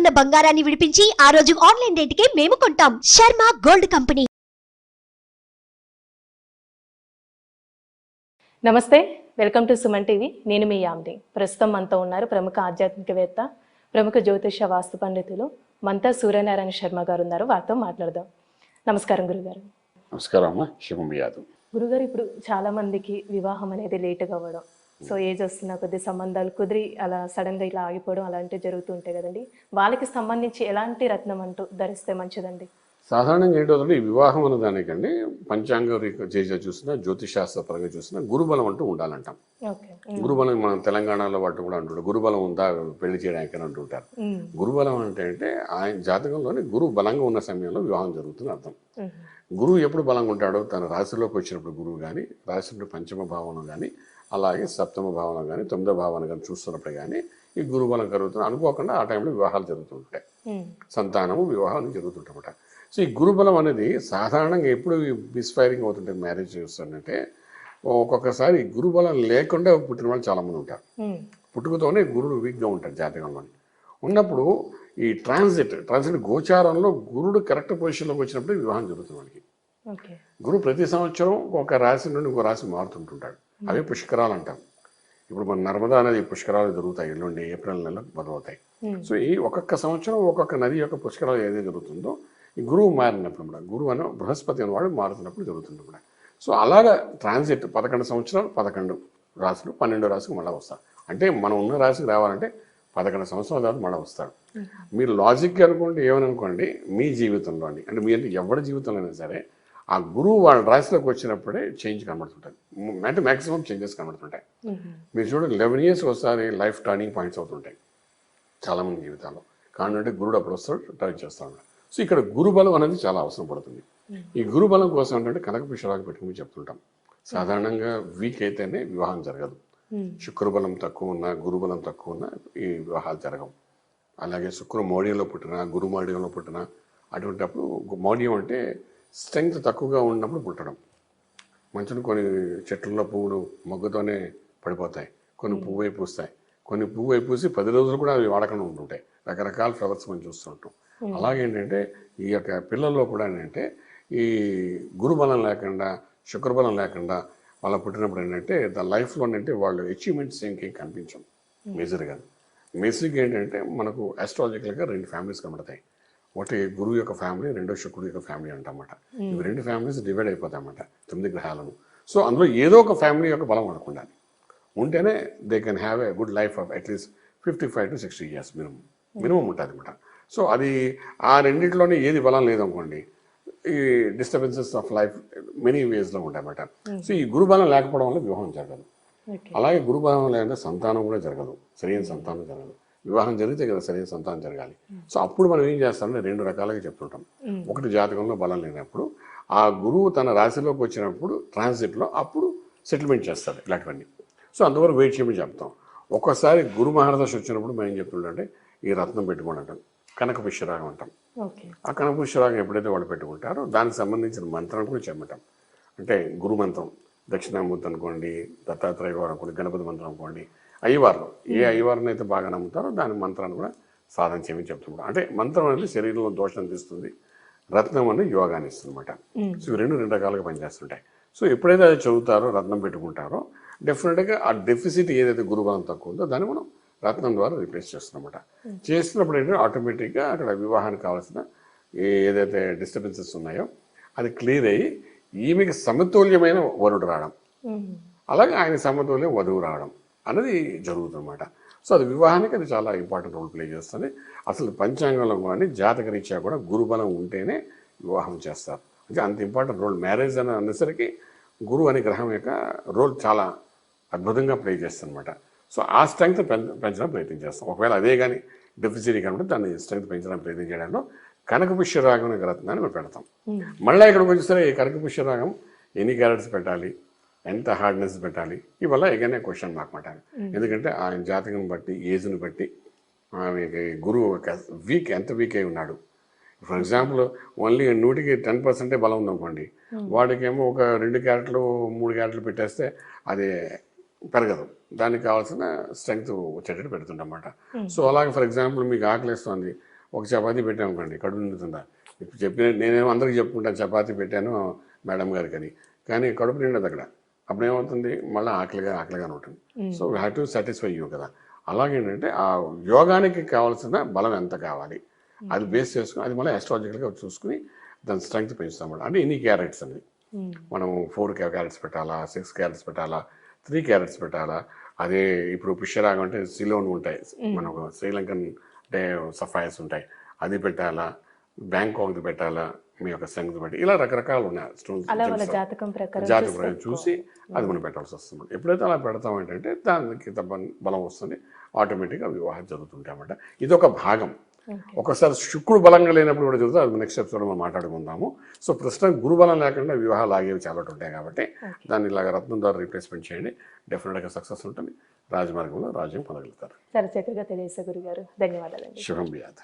ఉన్న బంగారాన్ని విడిపించి ఆ రోజు ఆన్లైన్ రేటుకే మేము కొంటాం. Sharma gold company. నమస్తే, వెల్కమ్ టు సుమన్ టీవీ. నేను మీ యామ్ని. ప్రస్తుతం మనతో ఉన్నారు ప్రముఖ ఆధ్యాత్మికవేత్త, ప్రముఖ జ్యోతిష వాస్తు పండితులు మంతా సూర్యనారాయణ శర్మ గారు ఉన్నారు. వారితో మాట్లాడదాం. నమస్కారం గురుగారు. నమస్కారం అమ్మా, శుభం యాదవ్. గురుగారు, ఇప్పుడు చాలా మందికి వివాహం అనేది లేటుగా అవ్వడం, సో ఏజ్ వస్తున్న కొద్ది సంబంధాలు కుదిరి అలా సడన్గా ఇలా ఆగిపోవడం అలాంటివి జరుగుతుంటాయి కదండి. వాళ్ళకి సంబంధించి ఎలాంటి రత్నం అంటూ ధరిస్తే మంచిదండి? సాధారణంగా ఏంటంటే ఈ వివాహం అన్న దానికండి పంచాంగ చేసే చూసినా జ్యోతిశాస్త్రపరంగా చూసినా గురుబలం అంటూ ఉండాలంటాం. గురుబలం మనం తెలంగాణలో వాటి కూడా అంటుంటారు, గురుబలం ఉందా పెళ్లి చేయడానికి అని అంటుంటారు. గురుబలం అంటే ఆయన జాతకంలోనే గురువు బలంగా ఉన్న సమయంలో వివాహం జరుగుతుంది అర్థం. గురువు ఎప్పుడు బలంగా ఉంటాడో తన రాశిలోకి వచ్చినప్పుడు గురువు కానీ, రాశిలో పంచమ భావన కానీ, అలాగే సప్తమ భావన కానీ, తొమ్మిదో భావన కానీ చూస్తున్నప్పుడు కానీ ఈ గురుబలం కలుగుతుంది. అనుకోకుండా ఆ టైంలో వివాహాలు జరుగుతుంటాయి, సంతానము వివాహాలు జరుగుతుంటాయన్నమాట. సో ఈ గురుబలం అనేది సాధారణంగా ఎప్పుడు మిస్ఫైరింగ్ అవుతుంటే మ్యారేజ్ చేస్తుందంటే ఒక్కొక్కసారి గురుబలం లేకుండా పుట్టిన వాళ్ళు చాలామంది ఉంటారు. పుట్టుకతోనే గురుడు వీక్గా ఉంటారు జాతకంలో. ఉన్నప్పుడు ఈ ట్రాన్సిట్ గోచారంలో గురుడు కరెక్ట్ పొజిషన్లోకి వచ్చినప్పుడు వివాహం జరుగుతుంది వాళ్ళకి. గురువు ప్రతి సంవత్సరం ఒక రాశి నుండి ఇంకో రాశి మారుతుంటుంటాడు. అవే పుష్కరాలు అంటాం. ఇప్పుడు మన నర్మదా నది పుష్కరాలు జరుగుతాయి, ఎల్లుండి ఏప్రిల్ నెలలో మొదలవుతాయి. సో ఈ ఒక్కొక్క సంవత్సరం ఒక్కొక్క నది యొక్క పుష్కరాలు ఏదైతే జరుగుతుందో ఈ గురువు మారినప్పుడు కూడా, గురువు అని బృహస్పతి అనేవాడు మారుతున్నప్పుడు జరుగుతుంది కూడా. సో అలాగా ట్రాన్సిట్ 11 సంవత్సరాలు 11 రాశులు 12 రాశికి మళ్ళీ వస్తారు. అంటే మనం ఉన్న రాశికి రావాలంటే 11 సంవత్సరాల తర్వాత మళ్ళీ వస్తాడు. మీరు లాజిక్గా అనుకోండి, ఏమని అనుకోండి, మీ జీవితంలో అంటే మీ అంటే ఎవరి జీవితంలో అయినా సరే ఆ గురువు వాళ్ళ రాశిలోకి వచ్చినప్పుడే చేంజ్ కనబడుతుంటుంది. అంటే మ్యాక్సిమం చేంజెస్ కనబడుతుంటాయి. మీరు చూడండి 11 years ఒకసారి లైఫ్ టర్నింగ్ పాయింట్స్ అవుతుంటాయి చాలామంది జీవితాల్లో. కానీ గురుడు అప్పుడు వస్తాడు, టర్న్ చేస్తూ ఉంటాడు. సో ఇక్కడ గురుబలం అనేది చాలా అవసరం పడుతుంది. ఈ గురుబలం కోసం ఏంటంటే కనకపుష్పరాగం పెట్టుకుని చెప్తుంటాం. సాధారణంగా వీక్ అయితేనే వివాహం జరగదు. శుక్రబలం తక్కువ ఉన్నా, గురుబలం తక్కువ ఉన్నా ఈ వివాహాలు జరగవు. అలాగే శుక్ర మౌఢ్యంలో పుట్టినా, గురు మౌఢ్యంలో పుట్టినా, అటువంటిప్పుడు మౌఢ్యం అంటే స్ట్రెంగ్త్ తక్కువగా ఉన్నప్పుడు పుట్టడం. మంచుని కొన్ని చెట్లలో పువ్వులు మొగ్గతోనే పడిపోతాయి, కొన్ని పువ్వు అయి పూస్తాయి, కొన్ని పువ్వు అయి పూసి 10 రోజులు కూడా అవి వాడకుండా ఉంటుంటాయి. రకరకాల ఫ్లవర్స్ మనం చూస్తుంటాం. అలాగేంటంటే ఈ యొక్క పిల్లల్లో కూడా ఏంటంటే ఈ గురుబలం లేకుండా, శుక్రబలం లేకుండా వాళ్ళ పుట్టినప్పుడు ఏంటంటే లైఫ్లో ఏంటంటే వాళ్ళు అచీవ్మెంట్స్ ఇంకేం కనిపించం మేజర్గా. మేజర్గా ఏంటంటే మనకు ఆస్ట్రాలజికల్గా 2 ఫ్యామిలీస్ కనబడతాయి. ఒకటి గురువు యొక్క ఫ్యామిలీ, రెండో శుక్రుడు యొక్క ఫ్యామిలీ అంటమాట. ఇవి 2 ఫ్యామిలీస్ డివైడ్ అయిపోతాయి అన్నమాట 9 గ్రహాలను. సో అందులో ఏదో ఒక ఫ్యామిలీ యొక్క బలం అనుకుండాలి, ఉంటేనే they can have a good life of at least 55 to 60 years minimum ఉంటుంది అనమాట. సో అది ఆ రెండింటిలోనే ఏది బలం లేదనుకోండి, ఈ డిస్టర్బెన్సెస్ ఆఫ్ లైఫ్ మెనీ వేస్లో ఉంటాయన్నమాట. సో ఈ గురుబలం లేకపోవడం వల్ల వివాహం జరగదు. అలాగే గురుబలం లేదంటే సంతానం కూడా జరగదు, సరైన సంతానం జరగదు. వివాహం జరిగితే కదా సరైన సంతానం జరగాలి. సో అప్పుడు మనం ఏం చేస్తామంటే 2 రకాలుగా చెప్తుంటాం. ఒకటి జాతకంలో బలం లేనప్పుడు ఆ గురువు తన రాశిలోకి వచ్చినప్పుడు ట్రాన్సిట్లో అప్పుడు సెటిల్మెంట్ చేస్తాడు ఇలాంటివన్నీ. సో అందువరకు వెయిట్ చేయమని చెప్తాం. ఒక్కోసారి గురు మహారదశ వచ్చినప్పుడు మనం ఏం చెప్తుంటే ఈ రత్నం పెట్టుకోండి అంటాం, కనకపుష్పరాగం అంటాం. ఆ కనకపుష్పరాగం ఎప్పుడైతే వాళ్ళు పెట్టుకుంటారో దానికి సంబంధించిన మంత్రం కూడా చెప్పటం. అంటే గురు మంత్రం, దక్షిణామూర్తి అనుకోండి, దత్తాత్రేయ వారు అనుకోండి, గణపతి మంత్రం అనుకోండి, అయ్యవారు ఏ అయ్యవారిని అయితే బాగా నమ్ముతారో దాని మంత్రాన్ని కూడా సాధన చేయమని చెప్తుంటాం. అంటే మంత్రం అనేది శరీరంలో దోషం తీస్తుంది, రత్నం అనేది యోగాన్ని ఇస్తుంది అనమాట. సో ఇవి 2 రకాలుగా పనిచేస్తుంటాయి. సో ఎప్పుడైతే అది చదువుతారో, రత్నం పెట్టుకుంటారో, డెఫినెట్గా ఆ డెఫిసిట్ ఏదైతే గురుబలం తక్కువ ఉందో దాన్ని మనం రత్నం ద్వారా రీప్లేస్ చేస్తున్నమాట. చేస్తున్నప్పుడు ఏంటంటే ఆటోమేటిక్గా అక్కడ వివాహానికి కావాల్సిన ఏదైతే డిస్టర్బెన్సెస్ ఉన్నాయో అది క్లియర్ అయ్యి ఈమెకి సమతుల్యమైన వరుడు రావడం, అలాగే ఆయన సమతుల్యం వధువు రావడం అన్నది జరుగుతుందన్నమాట. సో అది వివాహానికి అది చాలా ఇంపార్టెంట్ రోల్ ప్లే చేస్తుంది. అసలు పంచాంగంలో కానీ జాతక రీత్యా కూడా గురుబలం ఉంటేనే వివాహం చేస్తారు. అంటే అంత ఇంపార్టెంట్ రోల్ మ్యారేజ్ అని అనేసరికి గురువు అనే గ్రహం యొక్క రోల్ చాలా అద్భుతంగా ప్లే చేస్తుందన్నమాట. సో ఆ స్ట్రెంగ్త్ పెంచడానికి ప్రయత్నం చేస్తాం. ఒకవేళ అదే కానీ డెఫిసిట్ కాబట్టి దాన్ని స్ట్రెంగ్త్ పెంచడానికి ప్రయత్నం చేయడంలో కనకపుష్పరాగం అనే రత్నాన్ని మేము పెడతాం. మళ్ళీ ఇక్కడికి వచ్చేసరి కనకపుష్పరాగం ఎన్ని క్యారెట్స్ పెట్టాలి, ఎంత హార్డ్నెస్ పెట్టాలి, ఇవల్ల ఎగనే క్వశ్చన్ అనమాట. ఎందుకంటే ఆయన జాతకం బట్టి, ఏజ్ని బట్టి ఆమెకి గురువు ఎంత వీక్ అయి ఉన్నాడు. ఫర్ ఎగ్జాంపుల్ ఓన్లీ 100కి 10% బలం ఉందనుకోండి, వాడికేమో ఒక 2 క్యారెట్లు 3 క్యారెట్లు పెట్టేస్తే అది పెరగదు. దానికి కావాల్సిన స్ట్రెంగ్త్ వచ్చేటట్టు పెడుతుంటన్నమాట. సో అలాగే ఫర్ ఎగ్జాంపుల్ మీకు ఆకలిస్తుంది, ఒక చపాతీ పెట్టాను అనుకోండి, కడుపు నిండుతుందా? ఇప్పుడు చెప్పిన నేనేమో అందరికీ చెప్పుకుంటాను చపాతీ పెట్టాను మేడం గారికి అని, కానీ కడుపు నిండదు అక్కడ. అప్పుడు ఏమవుతుంది, మళ్ళీ ఆకలిగానే ఉంటుంది. So we have to satisfy you కదా. అలాగేంటంటే ఆ యోగానికి కావాల్సిన బలం ఎంత కావాలి అది బేస్ చేసుకుని, అది మళ్ళీ ఆస్ట్రాలజికల్గా చూసుకుని దాని స్ట్రెంగ్త్ పెంచుతాం అన్నమాట. అంటే ఇన్ని క్యారెట్స్ అని మనం 4 క్యారెట్స్ పెట్టాలా, 6 క్యారెట్స్ పెట్టాలా, 3 క్యారెట్స్ పెట్టాలా. అదే ఇప్పుడు పుష్యరాగం అంటే సిలోన్ ఉంటాయి, మనకు శ్రీలంకన్ అంటే సఫాయర్స్ ఉంటాయి, అది పెట్టాలా, బ్యాంకాక్ది పెట్టాలా, మీ యొక్క స్ట్రెంగ్త్ బట్టి ఇలా రకరకాలు ఉన్నాయి స్టోన్స్. అలా వాళ్ళ జాతకం ప్రకారం చూసి అది మనం పెట్టాల్సి వస్తుంది. ఎప్పుడైతే అలా పెడతాం ఏంటంటే దానికి బలం వస్తుంది, ఆటోమేటిక్గా వివాహం జరుగుతుంటాయి అన్నమాట. ఇది ఒక భాగం. ఒకసారి శుక్రుడు బలంగా లేనప్పుడు కూడా జరుగుతుంది, అది నెక్స్ట్ ఎపిసోడ్ మనం మాట్లాడుకుందాము. సో ప్రస్తుతం గురు బలం లేకుండా వివాహాలు ఆగేవి చాలా ఉంటాయి కాబట్టి దాన్ని ఇలాగ రత్నం ద్వారా రీప్లేస్మెంట్ చేయండి, డెఫినెట్గా సక్సెస్ ఉంటుంది, రాజమార్గంలో రాజ్యం పొందగలుగుతారు. చాలా చక్కగా తెలియజేశారు గురుగారు, ధన్యవాదాలండి. శుభం బియాత్.